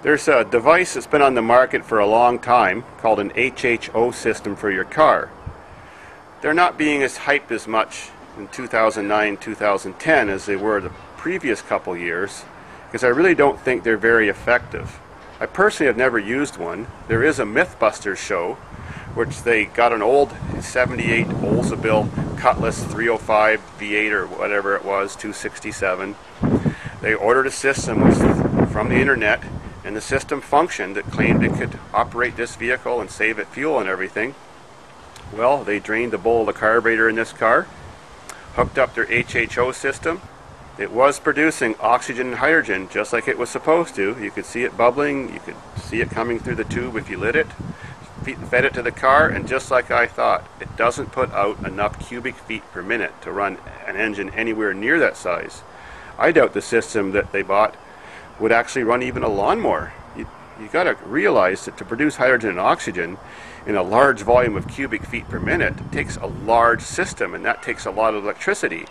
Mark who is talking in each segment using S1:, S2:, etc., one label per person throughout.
S1: There's a device that's been on the market for a long time called an HHO system for your car. They're not being as hyped as much in 2009, 2010 as they were the previous couple years, because I really don't think they're very effective. I personally have never used one. There is a Mythbusters show, which they got an old 78 Oldsmobile Cutlass 305 V8 or whatever it was, 267. They ordered a system from the internet, and the system functioned. It claimed it could operate this vehicle and save it fuel and everything. Well, they drained the bowl of the carburetor in this car, hooked up their HHO system. It was producing oxygen and hydrogen just like it was supposed to. You could see it bubbling, you could see it coming through the tube if you lit it, fed it to the car, and just like I thought, it doesn't put out enough cubic feet per minute to run an engine anywhere near that size. I doubt the system that they bought would actually run even a lawnmower. You got to realize that to produce hydrogen and oxygen in a large volume of cubic feet per minute takes a large system, and that takes a lot of electricity.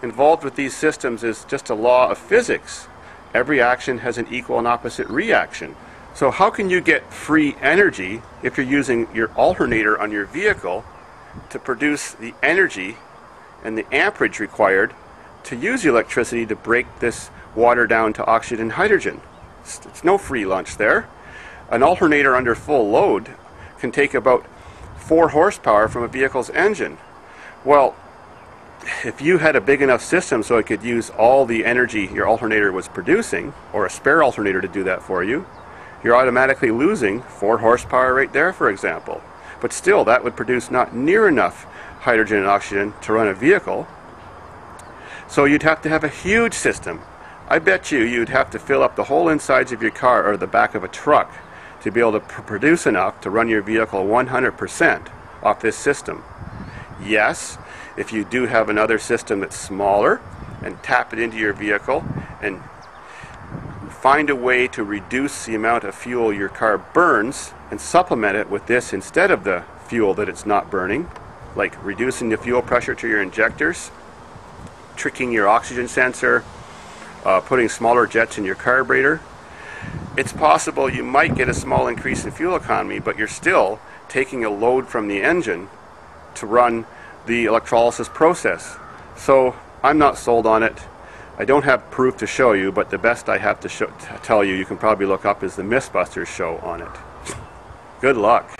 S1: Involved with these systems is just a law of physics. Every action has an equal and opposite reaction. So how can you get free energy if you're using your alternator on your vehicle to produce the energy and the amperage required to use the electricity to break this water down to oxygen and hydrogen? It's no free lunch there. An alternator under full load can take about 4 horsepower from a vehicle's engine. Well, if you had a big enough system so it could use all the energy your alternator was producing, or a spare alternator to do that for you, you're automatically losing 4 horsepower right there, for example. But still, that would produce not near enough hydrogen and oxygen to run a vehicle. So you'd have to have a huge system. I bet you'd have to fill up the whole insides of your car or the back of a truck to be able to produce enough to run your vehicle 100% off this system. Yes, if you do have another system that's smaller and tap it into your vehicle and find a way to reduce the amount of fuel your car burns and supplement it with this instead of the fuel that it's not burning, like reducing the fuel pressure to your injectors, tricking your oxygen sensor, putting smaller jets in your carburetor. It's possible you might get a small increase in fuel economy, but you're still taking a load from the engine to run the electrolysis process. So I'm not sold on it. I don't have proof to show you, but the best I have to tell you, you can probably look up, is the Mythbusters show on it. Good luck.